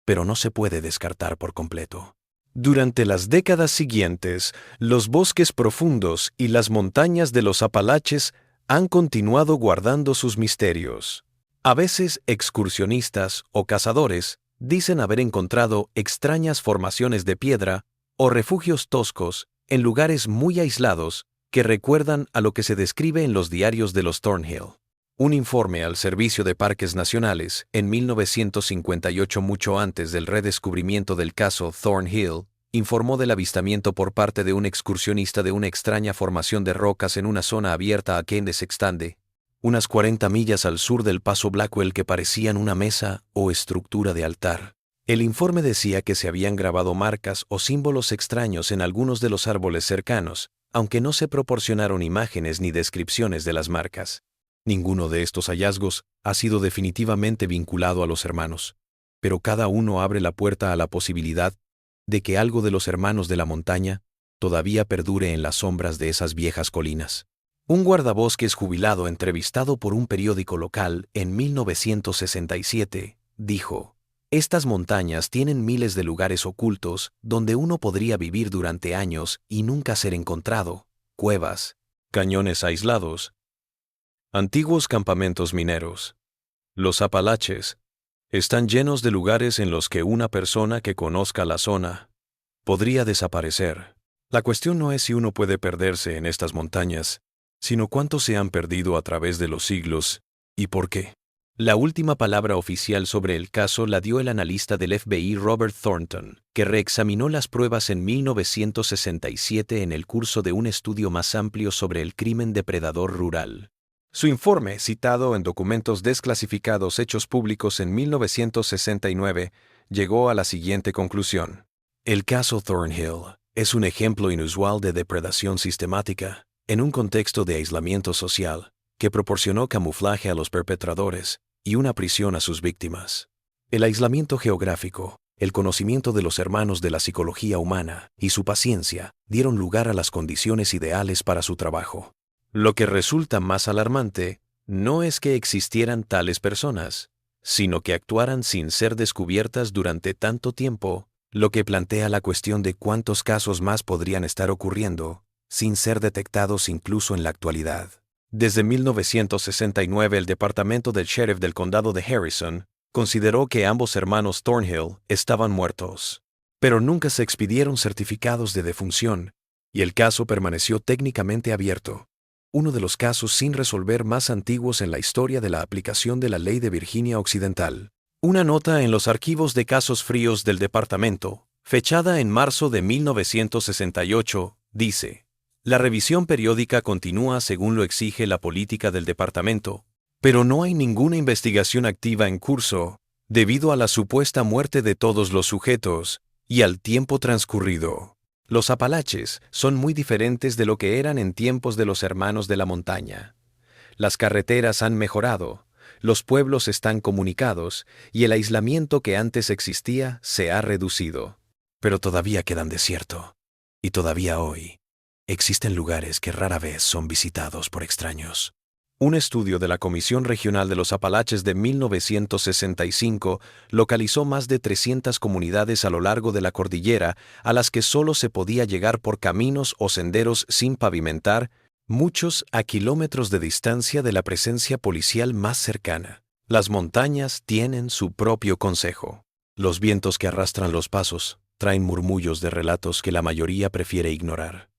pero no se puede descartar por completo. Durante las décadas siguientes, los bosques profundos y las montañas de los Apalaches han continuado guardando sus misterios. A veces excursionistas o cazadores dicen haber encontrado extrañas formaciones de piedra o refugios toscos en lugares muy aislados que recuerdan a lo que se describe en los diarios de los Thornhill. Un informe al Servicio de Parques Nacionales, en 1958, mucho antes del redescubrimiento del caso Thornhill, informó del avistamiento por parte de un excursionista de una extraña formación de rocas en una zona abierta a Keynes Extande, unas 40 millas al sur del Paso Blackwell, que parecían una mesa o estructura de altar. El informe decía que se habían grabado marcas o símbolos extraños en algunos de los árboles cercanos, aunque no se proporcionaron imágenes ni descripciones de las marcas. Ninguno de estos hallazgos ha sido definitivamente vinculado a los hermanos, pero cada uno abre la puerta a la posibilidad de que algo de los hermanos de la montaña todavía perdure en las sombras de esas viejas colinas. Un guardabosques jubilado entrevistado por un periódico local en 1967 dijo: estas montañas tienen miles de lugares ocultos donde uno podría vivir durante años y nunca ser encontrado: cuevas, cañones aislados, antiguos campamentos mineros. Los Apalaches están llenos de lugares en los que una persona que conozca la zona podría desaparecer. La cuestión no es si uno puede perderse en estas montañas, sino cuántos se han perdido a través de los siglos y por qué. La última palabra oficial sobre el caso la dio el analista del FBI Robert Thornton, que reexaminó las pruebas en 1967 en el curso de un estudio más amplio sobre el crimen depredador rural. Su informe, citado en documentos desclasificados hechos públicos en 1969, llegó a la siguiente conclusión: el caso Thornhill es un ejemplo inusual de depredación sistemática, en un contexto de aislamiento social, que proporcionó camuflaje a los perpetradores y una prisión a sus víctimas. El aislamiento geográfico, el conocimiento de los hermanos de la psicología humana y su paciencia dieron lugar a las condiciones ideales para su trabajo. Lo que resulta más alarmante no es que existieran tales personas, sino que actuaran sin ser descubiertas durante tanto tiempo, lo que plantea la cuestión de cuántos casos más podrían estar ocurriendo sin ser detectados incluso en la actualidad. Desde 1969, el departamento del sheriff del condado de Harrison consideró que ambos hermanos Thornhill estaban muertos, pero nunca se expidieron certificados de defunción y el caso permaneció técnicamente abierto. Uno de los casos sin resolver más antiguos en la historia de la aplicación de la ley de Virginia Occidental. Una nota en los archivos de casos fríos del departamento, fechada en marzo de 1968, dice: la revisión periódica continúa según lo exige la política del departamento, pero no hay ninguna investigación activa en curso, debido a la supuesta muerte de todos los sujetos y al tiempo transcurrido. Los Apalaches son muy diferentes de lo que eran en tiempos de los hermanos de la montaña. Las carreteras han mejorado, los pueblos están comunicados y el aislamiento que antes existía se ha reducido. Pero todavía quedan desierto, y todavía hoy existen lugares que rara vez son visitados por extraños. Un estudio de la Comisión Regional de los Apalaches de 1965 localizó más de 300 comunidades a lo largo de la cordillera a las que solo se podía llegar por caminos o senderos sin pavimentar, muchos a kilómetros de distancia de la presencia policial más cercana. Las montañas tienen su propio consejo. Los vientos que arrastran los pasos traen murmullos de relatos que la mayoría prefiere ignorar.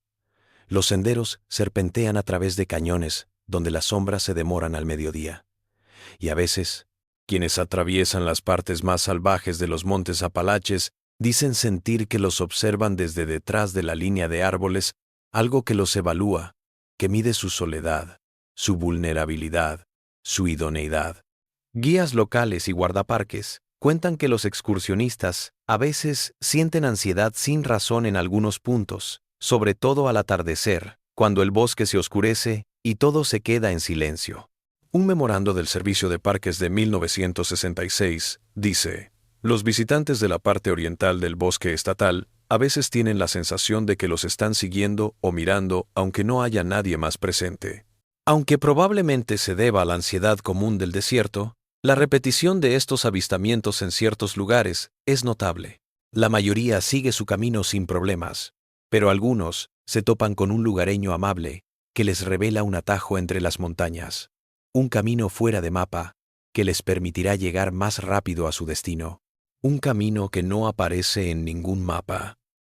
Los senderos serpentean a través de cañones donde las sombras se demoran al mediodía. Y a veces, quienes atraviesan las partes más salvajes de los montes Apalaches dicen sentir que los observan desde detrás de la línea de árboles, algo que los evalúa, que mide su soledad, su vulnerabilidad, su idoneidad. Guías locales y guardaparques Cuentan que los excursionistas a veces sienten ansiedad sin razón en algunos puntos, sobre todo al atardecer, cuando el bosque se oscurece y todo se queda en silencio. Un memorando del Servicio de Parques de 1966 dice: los visitantes de la parte oriental del bosque estatal a veces tienen la sensación de que los están siguiendo o mirando aunque no haya nadie más presente. Aunque probablemente se deba a la ansiedad común del desierto, la repetición de estos avistamientos en ciertos lugares es notable. La mayoría sigue su camino sin problemas, pero algunos se topan con un lugareño amable que les revela un atajo entre las montañas, un camino fuera de mapa que les permitirá llegar más rápido a su destino. Un camino que no aparece en ningún mapa.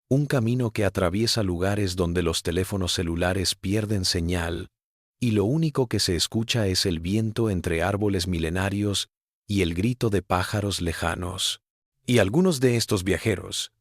Un camino que atraviesa lugares donde los teléfonos celulares pierden señal y lo único que se escucha es el viento entre árboles milenarios y el grito de pájaros lejanos. Y algunos de estos viajeros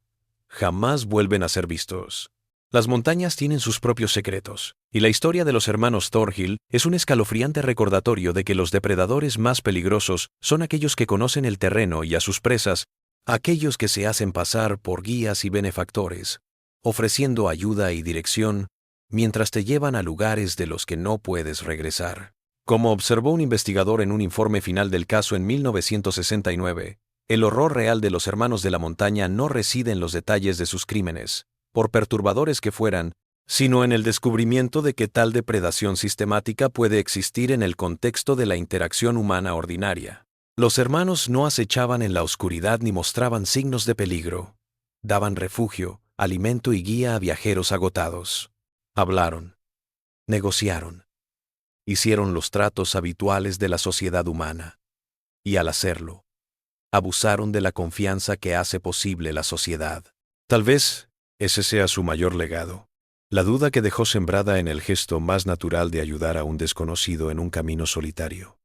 jamás vuelven a ser vistos. Las montañas tienen sus propios secretos, y la historia de los hermanos Thorhill es un escalofriante recordatorio de que los depredadores más peligrosos son aquellos que conocen el terreno y a sus presas, aquellos que se hacen pasar por guías y benefactores, ofreciendo ayuda y dirección, mientras te llevan a lugares de los que no puedes regresar. Como observó un investigador en un informe final del caso en 1969, el horror real de los hermanos de la montaña no reside en los detalles de sus crímenes, por perturbadores que fueran, sino en el descubrimiento de que tal depredación sistemática puede existir en el contexto de la interacción humana ordinaria. Los hermanos no acechaban en la oscuridad ni mostraban signos de peligro. Daban refugio, alimento y guía a viajeros agotados. Hablaron, negociaron, hicieron los tratos habituales de la sociedad humana. Y al hacerlo, abusaron de la confianza que hace posible la sociedad. Tal vez ese sea su mayor legado. La duda que dejó sembrada en el gesto más natural de ayudar a un desconocido en un camino solitario.